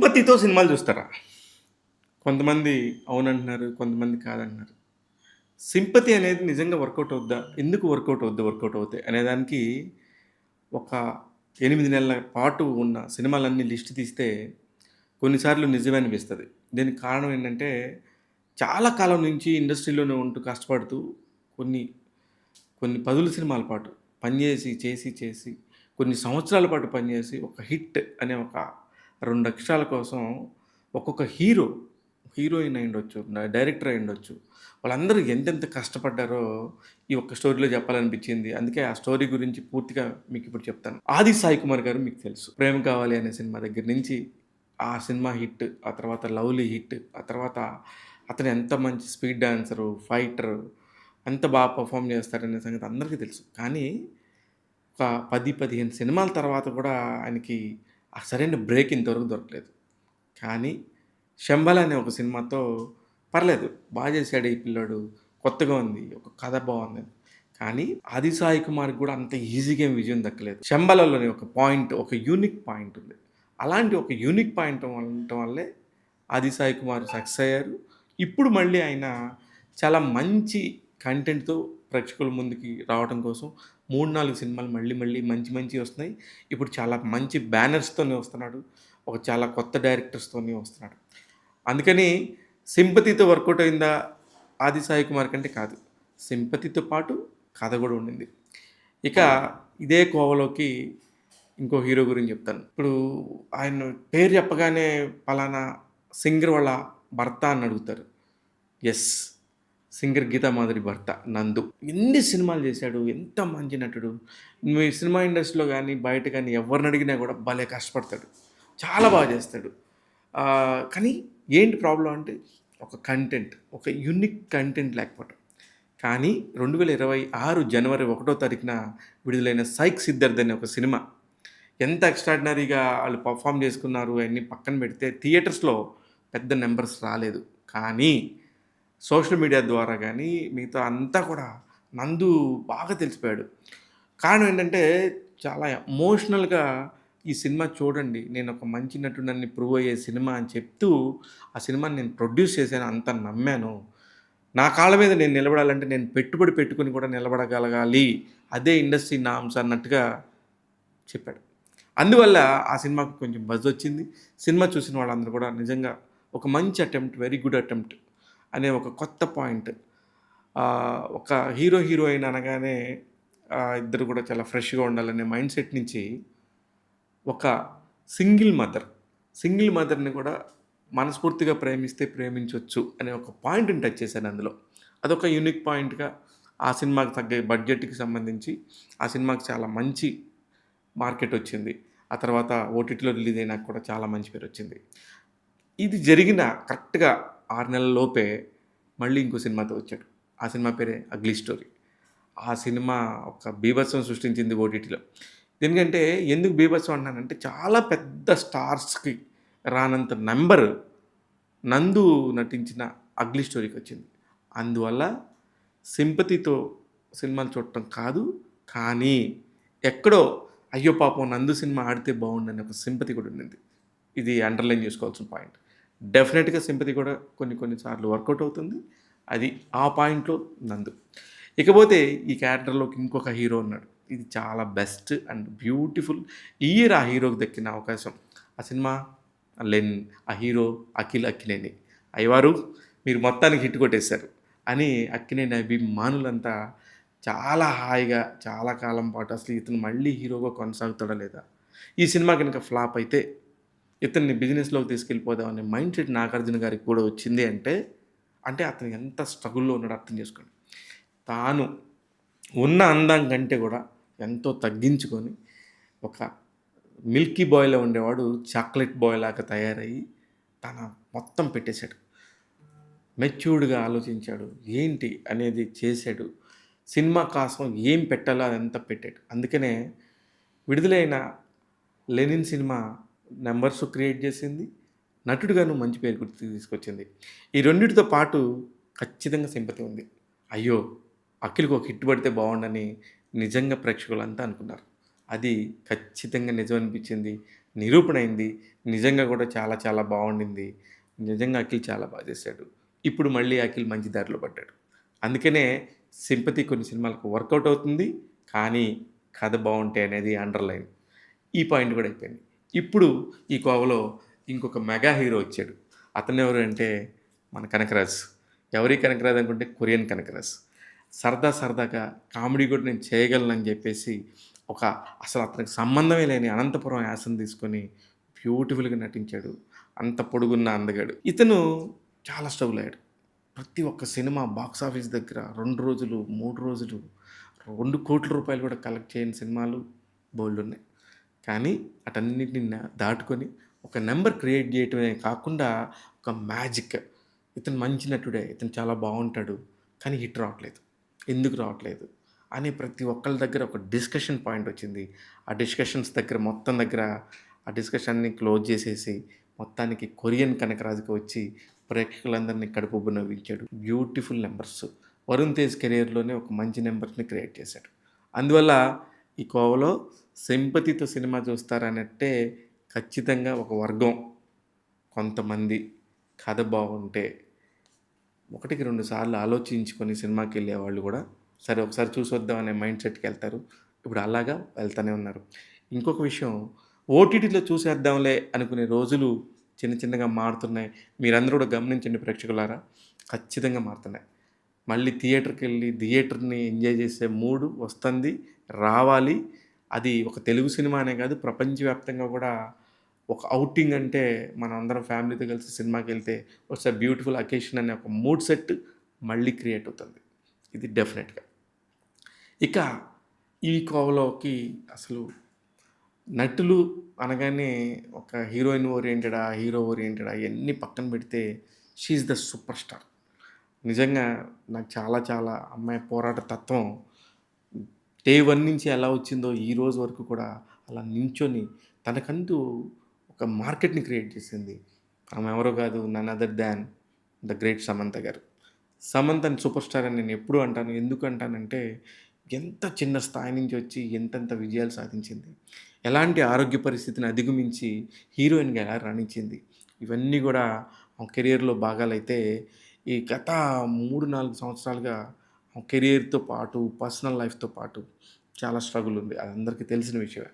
సింపతితో సినిమాలు చూస్తారా? కొంతమంది అవునంటున్నారు. కొంతమంది కాదంటున్నారు. సింపతి అనేది నిజంగా వర్కౌట్ అవుద్దా? ఎందుకు వర్కౌట్ అవుద్ది? వర్కౌట్ అవుతాయి అనేదానికి ఒక 8 నెలల పాటు ఉన్న సినిమాలన్నీ లిస్ట్ తీస్తే కొన్నిసార్లు నిజమే అనిపిస్తది. దీనికి కారణం ఏంటంటే చాలా కాలం నుంచి ఇండస్ట్రీలోనే ఉంటూ కష్టపడుతూ కొన్ని కొన్ని పదుల సినిమాల పాటు పనిచేసి, చేసి కొన్ని సంవత్సరాల పాటు పనిచేసి ఒక హిట్ అనే ఒక 2 అక్షరాల కోసం ఒక్కొక్క హీరోయిన్ అయ్యుండొచ్చు, డైరెక్టర్ అయ్యుండొచ్చు. వాళ్ళందరూ ఎంతెంత కష్టపడ్డారో ఈ ఒక్క స్టోరీలో చెప్పాలనిపించింది. అందుకే ఆ స్టోరీ గురించి పూర్తిగా మీకిప్పుడు చెప్తాను. 'ఆది సాయి కుమార్' గారు మీకు తెలుసు. 'ప్రేమ కావాలి' అనే సినిమా దగ్గర నుంచి ఆ సినిమా హిట్, ఆ తర్వాత 'లవ్లీ' హిట్, ఆ తర్వాత అతను ఎంత మంచి స్పీడ్ డాన్సరు, ఫైటరు, ఎంత బాగా పెర్ఫార్మ్ చేస్తాడనే సంగతి అందరికీ తెలుసు. కానీ ఒక 10, 15 సినిమాల తర్వాత కూడా ఆయనకి ఆ సరైన బ్రేక్ ఇంతవరకు దొరకలేదు. కానీ 'శంబల' అనే ఒక సినిమాతో పర్లేదు చేశాడు ఈ పిల్లోడు, కొత్తగా ఉంది, ఒక కథ బావుంది. కానీ 'ఆది సాయి కుమార్‌కి' కూడా అంత ఈజీగా ఏం విజయం దక్కలేదు. 'శంబలలోని' ఒక పాయింట్, ఒక యూనిక్ పాయింట్ ఉంది. అలాంటి ఒక యూనిక్ పాయింట్ ఉండటం వల్లే 'ఆది సాయి కుమార్' సక్సెస్ అయ్యారు. ఇప్పుడు మళ్ళీ ఆయన చాలా మంచి కంటెంట్‌తో ప్రేక్షకుల ముందుకి రావటం కోసం 3, 4 సినిమాలు మళ్ళీ మళ్ళీ మంచి మంచివి వస్తున్నాయి. ఇప్పుడు చాలా మంచి బ్యానర్స్‌తోనే వస్తున్నాడు. ఒక చాలా కొత్త డైరెక్టర్స్‌తోని వస్తున్నాడు. అందుకని సింపతితో వర్కౌట్ అయిందా 'ఆది సాయి కుమార్' కంటే కాదు. సింపతితో పాటు కథ గూడా ఉండింది. ఇక ఇదే కోవలోకి ఇంకో హీరో గురించి చెప్తాను. ఇప్పుడు ఆయన పేరు చెప్పగానే పలానా సింగర్ వాళ్ళ భర్త అని అడుగుతారు. యెస్. సింగర్ గీతామాధురి భర్త నందు. ఎన్ని సినిమాలు చేశాడు. ఎంత మంచి నటుడు. మీ సినిమా ఇండస్ట్రీలో గానీ, బయట గానీ ఎవరిని అడిగినా గూడా భలే కష్టపడతాడు. చాలా బాగా చేస్తాడు. కానీ ఏంటి ప్రాబ్లమ్ అంటే ఒక కంటెంట్, ఒక యూనిక్ కంటెంట్ లేకపోవటం. కానీ 2026 జనవరి 1వ తారీఖున విడుదలైన 'సైక్ సిద్ధార్థ్' అనే ఒక సినిమా ఎంత ఎక్స్ట్రార్డినరీగా ఆళ్ళు పెర్ఫార్మ్ చేసుకున్నారు అయన్నీ పక్కన పెడితే థియేటర్స్‌లో పెద్ద నంబర్స్ రాలేదు. కానీ సోషల్ మీడియా ద్వారా గానీ, మిగతా అంతా కూడా నందు బాగా తెలిసిపోయాడు. కారణం ఏంటంటే, చాలా ఎమోషనల్‌గా ఈ సినిమా చూడండి, నేనొక మంచి నటుడినని ప్రూవ్ అయ్యే సినిమా అని చెప్తూ, ఆ సినిమాని నేను ప్రొడ్యూస్ చేశాను, అంత నమ్మాను. నా కాళ్ళ మీద నేను నిలబడాలంటే, నేను పెట్టుబడి పెట్టుకొని కూడా నిలబడగలగాలి. అదే ఇండస్ట్రీ నార్మ్స్ అన్నట్టుగా చెప్పాడు. అందువల్ల ఆ సినిమాకి కొంచెం బజొచ్చింది. సినిమా చూసిన వాళ్ళందరూ కూడా నిజంగా ఒక మంచి అటెంప్ట్, వెరీ గుడ్ అటెంప్ట్ అనే ఒక కొత్త పాయింట్. ఒక హీరోయిన్ అనగానే ఇద్దరు కూడా చాలా ఫ్రెష్‌గా ఉండాలనే మైండ్ సెట్ నుంచి ఒక సింగిల్ సింగిల్ మదర్‌ని కూడా మనస్ఫూర్తిగా ప్రేమిస్తే ప్రేమించొచ్చు అనే ఒక పాయింట్‌ని టచ్ చేశాను అందులో. అదొక యూనిక్ పాయింట్‌గా ఆ సినిమాకి తగ్గ బడ్జెట్‌కి సంబంధించి ఆ సినిమాకి చాలా మంచి మార్కెట్ వచ్చింది. ఆ తర్వాత ఓటీటీలో రిలీజ్ అయినాక కూడా చాలా మంచి పేరొచ్చింది. ఇది జరిగిన కరెక్ట్‌గా 6 నెలల లోపే మళ్ళీ ఇంకో సినిమాతో వచ్చాడు. ఆ సినిమా పేరే 'అగ్లీ స్టోరీ'. ఆ సినిమా ఒక బీభత్సం సృష్టించింది ఓటీటీలో. ఎందుకంటే ఎందుకు బీభత్సం అంటున్నానంటే చాలా పెద్ద స్టార్స్‌కి రానంత నంబర్ నందు నటించిన 'అగ్లీ స్టోరీ'కొచ్చింది. అందువల్ల సింపతితో సినిమాలు చూడటం కాదు, కానీ ఎక్కడో అయ్యో పాపం నందు సినిమా ఆడితే బావుండని ఒక సింపతి కూడా ఉండింది. ఇది అండర్‌లైన్ చేసుకోవాల్సిన పాయింట్. డెఫినిట్‌గా సింపతి కూడా కొన్ని కొన్ని సార్లు వర్కౌట్ అవుతుంది. అది ఆ పాయింట్‌లో నందు. ఇకపోతే ఈ క్యారెక్టర్‌లోకి ఇంకొక హీరో ఉన్నాడు. ఇది చాలా బెస్ట్ అండ్ బ్యూటిఫుల్. ఈ ఇయర్ ఆ హీరోకి దక్కిన అవకాశం. ఆ సినిమా 'లెన్'. ఆ హీరో అఖిల్ అక్కినేని. అయ్యవారు మీరు మొత్తానికి హిట్ కొట్టేశారు అని అక్కినేని అభిమానులంతా చాలా హాయిగా చాలా కాలం పాటు అసలు ఇతను మళ్ళీ హీరోగా కొనసాగుతాడా లేదా? ఈ సినిమా గనుక ఫ్లాప్ అయితే ఇతన్ని బిజినెస్‌లోకి తీసుకెళ్ళిపోదాం అనే మైండ్ సెట్ 'నాగార్జున' గారికి కూడా వచ్చింది అంటే, అంటే అతను ఎంత స్ట్రగుల్‌లో ఉన్నాడో అర్థం చేసుకోండి. తాను ఉన్న అందం కంటే కూడా ఎంతో తగ్గించుకొని ఒక మిల్కీ బాయ్‌లా ఉండేవాడు చాక్లెట్ బాయ్ లాగా తయారయ్యి తన మొత్తం పెట్టేశాడు. మెచ్యూర్డ్‌గా ఆలోచించాడు. ఏంటి అనేది చేశాడు. సినిమా కోసం ఏం పెట్టాలో అదంతా పెట్టాడు. అందుకనే విడుదలైన 'లెనిన్' సినిమా నంబర్స్ క్రియేట్ చేసింది. నటుడుగాను మంచి పేరు తీసుకొచ్చింది. ఈ రెండిటితో పాటు ఖచ్చితంగా సింపతి ఉంది. అయ్యో! అఖిల్‌కి ఒక హిట్ పడితే బావుండని నిజంగా ప్రేక్షకులంతా అనుకున్నారు. అది ఖచ్చితంగా నిజం అనిపించింది. నిరూపణ అయింది. నిజంగా కూడా చాలా చాలా బావుండింది. నిజంగా అఖిల్ చాలా బా చేశాడు. ఇప్పుడు మళ్ళీ అఖిల్ మంచి దారిలో పడ్డాడు. అందుకనే 'సింపతి' కొన్ని సినిమాలకు వర్కౌట్ అవుతుంది. కానీ కథ బావుంటే అనేది అండర్‌లైన్. ఈ పాయింట్ కూడా అయిపోయింది. ఇప్పుడు ఈ కోవలో ఇంకొక మెగా హీరో వచ్చాడు. అతనెవరు అంటే మన 'కనకరాజు.' ఎవరీ 'కనకరాజు' అనుకుంటే కొరియన్ 'కనకరాజు.' సరదాగా కామెడీ కూడా నేను చేయగలనని చెప్పేసి ఒక అసలు అతనికి సంబంధమే లేని అనంతపురం యాసను తీసుకొని బ్యూటిఫుల్‌గా నటించాడు. అంత పొడుగున్న అందగాడు. ఇతను చాలా స్ట్రగుల్ అయ్యాడు. ప్రతి ఒక్క సినిమా బాక్స్ ఆఫీస్ దగ్గర 2 రోజులు, 3 రోజులు, ₹2,00,00,000 కూడా కలెక్ట్ చేయని సినిమాలు బోలెడున్నాయి. కానీ అటన్నిటిని దాటుకొని ఒక నంబర్ క్రియేట్ చేయటమే కాకుండా ఒక మ్యాజిక్. ఇతను మంచి నటుడే. ఇతను చాలా బావుంటాడు. కానీ హిట్ రావట్లేదు. ఎందుకు రావట్లేదు? అని ప్రతి ఒక్కళ్ళ దగ్గర ఒక డిస్కషన్ పాయింట్ వచ్చింది. ఆ డిస్కషన్స్ దగ్గర మొత్తం దగ్గర ఆ డిస్కషన్‌ని క్లోజ్ చేసేసి మొత్తానికి కొరియన్ 'కనకరాజు'కి వచ్చి ప్రేక్షకులందరినీ కడుపుబ్బ నవ్వించాడు. Beautiful numbers. వరుణ్ తేజ్ కెరియర్‌లోనే ఒక మంచి నంబర్స్‌ని క్రియేట్ చేశాడు. అందువల్ల ఈ కోవలో 'సింపతితో' సినిమా చూస్తారనంటే ఖచ్చితంగా ఒక వర్గం కొంతమంది కథ బావుంటే ఒకటికి 2 సార్లు ఆలోచించుకొని సినిమాకెళ్ళేవాళ్ళు గూడా, సరే ఒకసారి చూసొద్దాం అనే మైండ్ సెట్‌కెళ్తారు. ఇప్పుడు అలాగా వెళ్తానే ఉన్నారు. ఇంకొక విషయం ఓటీటీలో చూసేద్దాంలే అనుకునే రోజులు చిన్నగా మారుతున్నాయి. మీరందరూ కూడా గమనించండి ప్రేక్షకులారా. ఖచ్చితంగా మారుతున్నాయి. మళ్ళీ థియేటర్‌కెళ్ళి థియేటర్‌ని ఎంజాయ్ చేసే మూడ్ వస్తుంది. రావాలి. అది ఒక తెలుగు సినిమా అనే కాదు ప్రపంచవ్యాప్తంగా కూడా ఒక ఔటింగ్ అంటే మనందరం ఫ్యామిలీతో కలిసి సినిమాకెళ్తే ఇట్స్ ఎ బ్యూటిఫుల్ అకేషన్ అనే ఒక మూడ్ సెట్ మళ్ళీ క్రియేట్ అవుతుంది. ఇది డెఫినెట్‌గా. ఇక ఈ కోవలోకి అసలు నటులు అనగానే ఒక హీరోయిన్ ఓరియెంటెడా, హీరో ఓరియెంటెడా ఇయన్నీ పక్కన పెడితే she is the super star. నిజంగా నాకు చాలా చాలా అమ్మాయి పోరాట తత్వం డే 1 నుంచి ఎలా వచ్చిందో ఈ రోజు వరకు కూడా అలా నించొని తనకంటూ ఒక మార్కెట్‌ని క్రియేట్ చేసింది. ఆమె ఎవరో కాదు none other than the great Samantha గారు. సమంతని సూపర్ స్టార్ అని నేను ఎప్పుడూ అంటాను. ఎందుకు అంటానంటే ఎంత చిన్న స్థాయి నుంచి వచ్చి ఎంతెంత విజయాలు సాధించింది. ఎలాంటి ఆరోగ్య పరిస్థితిని అధిగమించి హీరోయిన్‌గా ఎలా రాణించింది. ఇవన్నీ గూడా ఆమె కెరియర్‌లో భాగాలైతే ఈ గత 3, 4 సంవత్సరాలుగా ఆమె కెరియర్‌తో పాటు, పర్సనల్ లైఫ్‌తో పాటు చాలా స్ట్రగుల్ ఉంది. అది అందరికీ తెలిసిన విషయమే.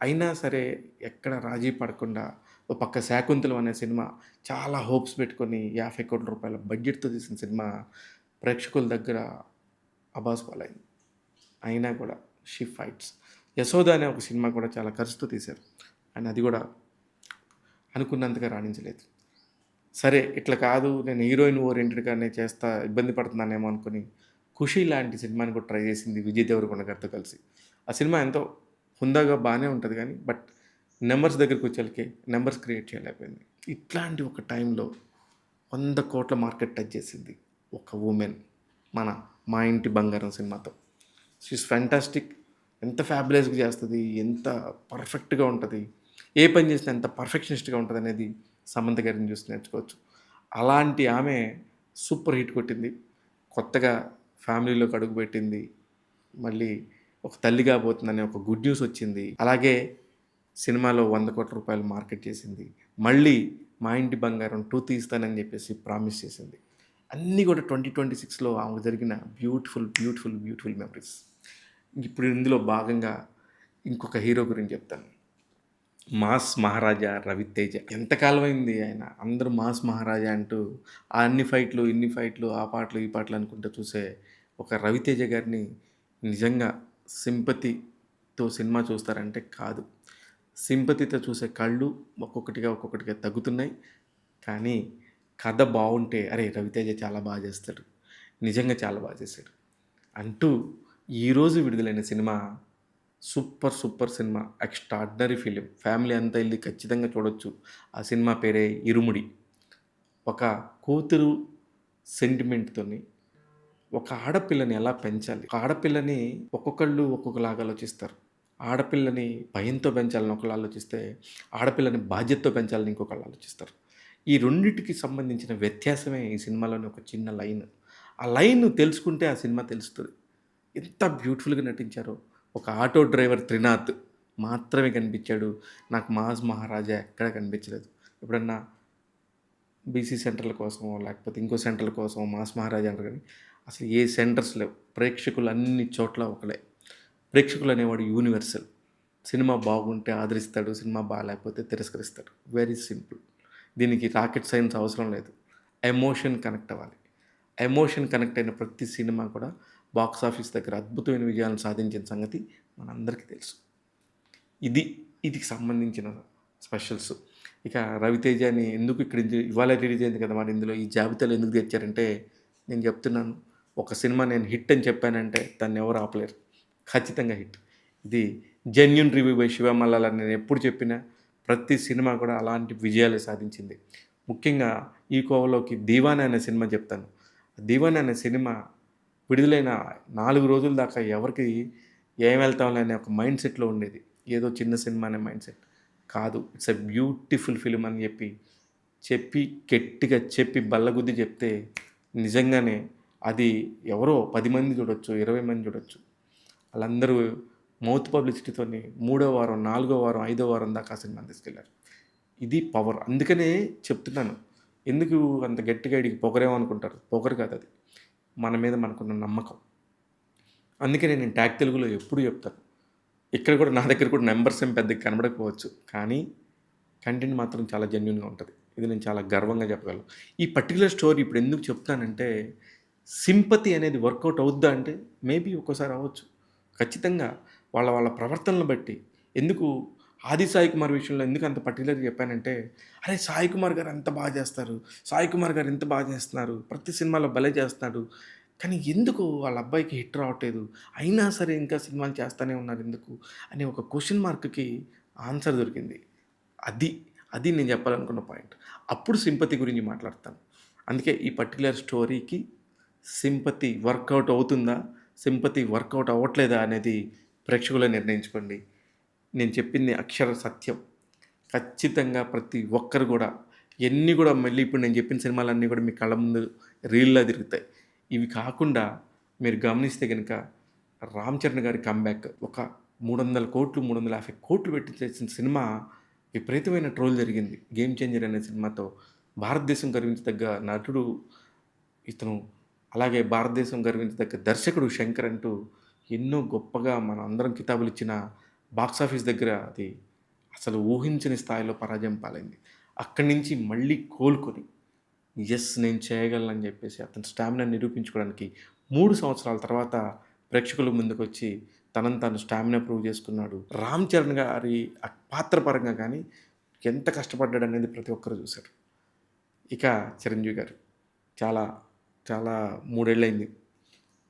అయినా సరే ఎక్కడ రాజీ పడకుండా ఓ పక్క 'శాకుంతలం' అనే సినిమా చాలా హోప్స్ పెట్టుకొని ₹50,00,00,000 బడ్జెట్‌తో తీసిన సినిమా ప్రేక్షకుల దగ్గర అబాస్పాలైంది. అయినా కూడా షీ ఫైట్స్. 'యశోద' అనే ఒక సినిమా కూడా చాలా ఖర్చుతో తీశారు. కానీ అది కూడా అనుకున్నంతగా రాణించలేదు. సరే ఇట్లా కాదు నేను హీరోయిన్ ఓరియెంటెడ్‌గానే చేస్తా, ఇబ్బంది పడుతున్నానేమో అనుకుని 'ఖుషి' లాంటి సినిమాని కూడా ట్రై చేసింది విజయ్ దేవరకొండ గారితో కలిసి. ఆ సినిమా ఎంతో హుందాగా బానే ఉంటది గానీ, బట్ నంబర్స్ దగ్గరికొచ్చేలకి నంబర్స్ క్రియేట్ చేయలేకపోయింది. ఇట్లాంటి ఒక టైంలో 100,00,00,000 మార్కెట్ టచ్ చేసింది ఒక వుమెన్ మన 'మా ఇంటి బంగారం' సినిమాతో. She is fantastic. ఎంత ఫ్యాబులస్‌గా చేస్తది, ఎంత పర్ఫెక్ట్‌గా ఉంటది. ఏ పని చేసినా ఎంత పర్ఫెక్షనిస్ట్‌గా ఉంటదనేది సమంత గారిని చూసి నేర్చుకోవచ్చు. అలాంటి ఆమె సూపర్ హిట్ కొట్టింది. కొత్తగా ఫ్యామిలీలోకి అడుగుపెట్టింది. మళ్ళీ ఒక తల్లి కాబోతుందనే ఒక గుడ్ న్యూస్ వచ్చింది. అలాగే సినిమాలో ₹100,00,00,000 మార్కెట్ చేసింది. మళ్ళీ 'మా ఇంటి బంగారం 2' తీస్తానని చెప్పేసి ప్రామిస్ చేసింది. అన్నీ కూడా 2026లో ఆమెకు జరిగిన బ్యూటిఫుల్ మెమరీస్. ఇప్పుడు ఇందులో భాగంగా ఇంకొక హీరో గురించి చెప్తాను. 'మాస్ మహారాజా' రవితేజ. ఎంతకాలమైంది ఆయన. అందరూ 'మాస్ మహారాజా' అంటూ ఆ అన్ని ఫైట్‌లు, ఇన్ని ఫైట్‌లు, ఆ పాటలు, ఈ పాటలు అనుకుంటూ చూసే ఒక రవితేజ గారిని నిజంగా 'సింపతితో' సినిమా చూస్తారంటే కాదు. 'సింపతితో' చూసే కళ్ళు ఒక్కొక్కటిగా తగ్గుతున్నాయి. కానీ కథ బావుంటే అరే! రవితేజ చాలా బా చేస్తాడు. నిజంగా చాలా బా చేశాడు. అంటూ ఈరోజు విడుదలైన cinema super cinema. Extraordinary film. Family అంతా ఎళ్లి ఖచ్చితంగా చూడొచ్చు. ఆ సినిమా పేరే 'ఇరుముడి'. ఒక కూతురు సెంటిమెంట్‌తోని ఒక ఆడపిల్లని ఎలా పెంచాలి? ఒక ఆడపిల్లని ఒక్కొక్కళ్ళు ఒక్కొక్కలాగా ఆలోచిస్తారు. ఆడపిల్లని భయంతో పెంచాలని ఒకళ్ళు ఆలోచిస్తే, ఆడపిల్లని బాధ్యతతో పెంచాలని ఇంకొకళ్ళు ఆలోచిస్తారు. ఈ రెండిటికి సంబంధించిన వ్యత్యాసమే ఈ సినిమాలోని ఒక చిన్న లైన్. ఆ లైన్ తెలుసుకుంటే ఆ సినిమా తెలుస్తది. ఎంత బ్యూటిఫుల్‌గా నటించారో. ఒక ఆటో డ్రైవర్ త్రినాథ్ మాత్రమే కనిపించాడు. నాకు మాస్ మహారాజా ఎక్కడ కనిపించలేదు. ఎప్పుడన్నా బీసీ సెంటర్ల కోసమో, లేకపోతే ఇంకో సెంటర్ల కోసం మాస్ మహారాజా అంటారు కానీ, అసలు ఏ సెంటర్స్ లేవు. ప్రేక్షకులు అన్ని చోట్ల ఒకలే. ప్రేక్షకులు అనేవాడు యూనివర్సల్. సినిమా బాగుంటే ఆదరిస్తాడు, సినిమా బాగాలేకపోతే తిరస్కరిస్తాడు. Very simple. దీనికి రాకెట్ సైన్స్ అవసరం లేదు. ఎమోషన్ కనెక్ట్ అవ్వాలి. ఎమోషన్ కనెక్ట్ అయిన ప్రతి సినిమా కూడా బాక్స్ ఆఫీస్ దగ్గర అద్భుతమైన విజయాలను సాధించిన సంగతి మనందరికీ తెలుసు. ఇది సంబంధించిన స్పెషల్స్. ఇక రవితేజని ఎందుకు ఇక్కడ ఇవాళ రిలీజ్ అయింది కదా, మరి ఇందులో ఈ జాబితాలో ఎందుకు తెచ్చారంటే, నేను చెప్తున్నాను, ఒక సినిమా నేను హిట్ అని చెప్పానంటే దాన్ని ఎవరు ఆపలేరు. ఖచ్చితంగా హిట్. ఇది genuine review by Shiva Mallala. నేను ఎప్పుడు చెప్పినా ప్రతి సినిమా కూడా అలాంటి విజయాలే సాధించింది. ముఖ్యంగా ఈ కోవలోకి దీవానా అనే సినిమా చెప్తాను. దీవానా అనే సినిమా విడుదలైన 4 రోజుల దాకా ఎవరికి ఏం వెళ్తాంలే అనే ఒక మైండ్ సెట్లో ఉండేది. ఏదో చిన్న సినిమా అనే మైండ్ సెట్ కాదు. ఇట్స్ ఎ బ్యూటిఫుల్ ఫిల్మ్ అని చెప్పి గట్టిగా చెప్పి బల్లగుద్ది చెప్తే నిజంగానే అది ఎవరో 10 మంది చూడొచ్చు, 20 మంది చూడొచ్చు. వాళ్ళందరూ మౌత్ పబ్లిసిటీతోని 3వ వారం, 4వ వారం, 5వ వారం దాకా ఆ సినిమాని తీసుకెళ్లారు. ఇది పవర్. అందుకనే చెప్తున్నాను, ఎందుకు అంత గట్టిగా ఇడికి పొగరేమనుకుంటారు. పొగరు కాదు అది, మన మీద మనకున్న నమ్మకం. అందుకనే నేను ట్యాగ్ తెలుగులో ఎప్పుడు చెప్తాను. ఇక్కడ కూడా నా దగ్గర కూడా నెంబర్స్ ఏం పెద్దగా కనబడకపోవచ్చు, కానీ కంటెంట్ మాత్రం చాలా జెన్యూన్గా ఉంటుంది. ఇది నేను చాలా గర్వంగా చెప్పగలను. ఈ పర్టికులర్ స్టోరీ ఇప్పుడు ఎందుకు చెప్తానంటే, సింపతి అనేది వర్కౌట్ అవుద్దా అంటే మేబీ ఒక్కోసారి అవ్వచ్చు. ఖచ్చితంగా వాళ్ళ ప్రవర్తనను బట్టి. ఎందుకు ఆది సాయి కుమార్ విషయంలో ఎందుకు అంత పర్టికులర్గా చెప్పానంటే, అరే సాయి కుమార్ గారు అంత బాగా చేస్తారు, సాయి కుమార్ గారు ఎంత బాగా చేస్తున్నారు, ప్రతి సినిమాలో భలే చేస్తున్నాడు, కానీ ఎందుకు వాళ్ళ అబ్బాయికి హిట్ రావట్లేదు, అయినా సరే ఇంకా సినిమాలు చేస్తూనే ఉన్నారు ఎందుకు అనే ఒక క్వశ్చన్ మార్క్కి ఆన్సర్ దొరికింది. అది నేను చెప్పాలనుకున్న పాయింట్. అప్పుడు సింపతి గురించి మాట్లాడతాను. అందుకే ఈ పర్టికులర్ స్టోరీకి సింపతి వర్కౌట్ అవుతుందా, సింపతి వర్కౌట్ అవ్వట్లేదా అనేది ప్రేక్షకులే నిర్ణయించుకోండి. నేను చెప్పింది అక్షర సత్యం. ఖచ్చితంగా ప్రతి ఒక్కరు కూడా ఎన్ని కూడా మళ్ళీ ఇప్పుడు నేను చెప్పిన సినిమాలన్నీ కూడా మీ కళ్ళ ముందు రీల్లా తిరుగుతాయి. ఇవి కాకుండా మీరు గమనిస్తే కనుక రామ్ చరణ్ గారి కమ్బ్యాక్ ఒక 300 కోట్లు 350 కోట్లు పెట్టి చేసిన సినిమా విపరీతమైన ట్రోల్ జరిగింది. గేమ్ చేంజర్ అనే సినిమాతో భారతదేశం గర్వించదగ్గ నటుడు ఇతను, అలాగే భారతదేశం గర్వించదగ్గ దర్శకుడు శంకర్ అంటూ ఎన్నో గొప్పగా మన అందరం కితాబులు ఇచ్చిన బాక్సాఫీస్ దగ్గర అది అసలు ఊహించని స్థాయిలో పరాజయం పాలైంది. అక్కడి నుంచి మళ్ళీ కోలుకొని నేను చేయగలనని చెప్పేసి అతని స్టామినా నిరూపించుకోవడానికి 3 సంవత్సరాల తర్వాత ప్రేక్షకుల ముందుకు వచ్చి తనను తాను స్టామినా ప్రూవ్ చేసుకున్నాడు. రామ్ చరణ్ గారి పాత్ర పరంగా కానీ ఎంత కష్టపడ్డాడు అనేది ప్రతి ఒక్కరు చూశారు. ఇక చిరంజీవి గారు చాలా 3 ఏళ్ళైంది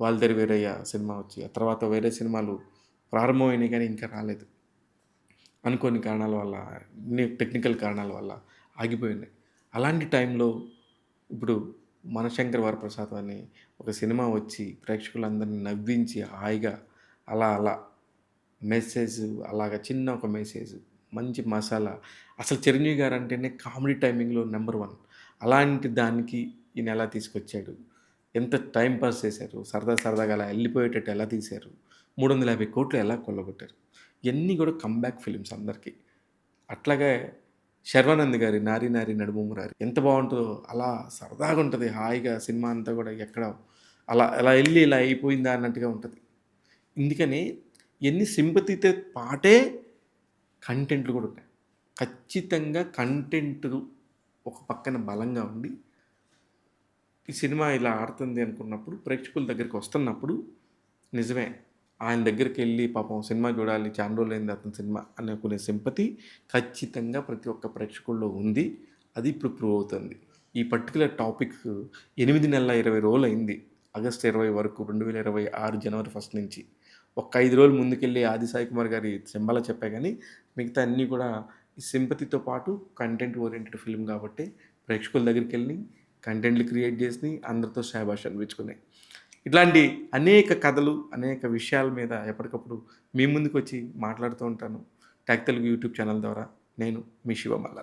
వాళ్ళిద్దరి వేరయ్య సినిమా వచ్చి, ఆ తర్వాత వేరే సినిమాలు ప్రారంభమైనాయి కానీ ఇంకా రాలేదు. అనుకోని కారణాల వల్ల, టెక్నికల్ కారణాల వల్ల ఆగిపోయినాయి. అలాంటి టైంలో ఇప్పుడు మనశంకర్ వరప్రసాద్ అని ఒక సినిమా వచ్చి ప్రేక్షకులందరినీ నవ్వించి హాయిగా అలా మెసేజ్, అలాగా చిన్న ఒక మెసేజ్, మంచి మసాలా. అసలు చిరంజీవి గారు అంటేనే కామెడీ టైమింగ్లో నెంబర్ 1. అలాంటి దానికి ఈయన ఎలా తీసుకొచ్చాడు, ఎంత టైం పాస్ చేశారు, సరదాగా అలా వెళ్ళిపోయేటట్టు ఎలా తీశారు, 350 కోట్లు ఎలా కొల్లగొట్టారు. ఇవన్నీ కూడా కమ్బ్యాక్ ఫిలిమ్స్ అందరికీ. అట్లాగే శర్వానంద్ గారి నారి నారి నడుము మురారి ఎంత బాగుంటుందో, అలా సరదాగా ఉంటుంది హాయిగా. సినిమా అంతా కూడా ఎక్కడ అలా వెళ్ళి ఇలా అయిపోయిందా అన్నట్టుగా ఉంటుంది. అందుకని ఎన్ని సింపతితో పాటే కంటెంట్లు కూడా ఉంటాయి. ఖచ్చితంగా కంటెంట్ ఒక పక్కన బలంగా ఉండి ఈ సినిమా ఇలా ఆడుతుంది అనుకున్నప్పుడు, ప్రేక్షకుల దగ్గరికి వస్తున్నప్పుడు నిజమే ఆయన దగ్గరికి వెళ్ళి పాపం సినిమా చూడాలి, చాలా రోజులైంది అతని సినిమా అనుకునే సింపతి ఖచ్చితంగా ప్రతి ఒక్క ప్రేక్షకుల్లో ఉంది. అది ఇప్పుడు ప్రూవ్ అవుతుంది. ఈ పర్టికులర్ టాపిక్ 8 నెలల 20 రోజులు అయింది. ఆగస్టు 20 వరకు 2026 జనవరి 1 నుంచి ఒక 5 రోజులు ముందుకెళ్ళి ఆది సాయి కుమార్ గారి సింబలా చెప్పా, కానీ మిగతా అన్నీ కూడా ఈ సింపతితో పాటు కంటెంట్ ఓరియంటెడ్ ఫిల్మ్ కాబట్టి ప్రేక్షకుల దగ్గరికి వెళ్ళి కంటెంట్లు క్రియేట్ చేసి అందరితో శాబాష్ అనిపించుకున్నాయి. ఇట్లాంటి అనేక కథలు, అనేక విషయాల మీద ఎప్పటికప్పుడు మీ ముందుకు వచ్చి మాట్లాడుతూ ఉంటాను. ట్యాగ్ తెలుగు యూట్యూబ్ ఛానల్ ద్వారా. నేను మీ శివ మల్లాల.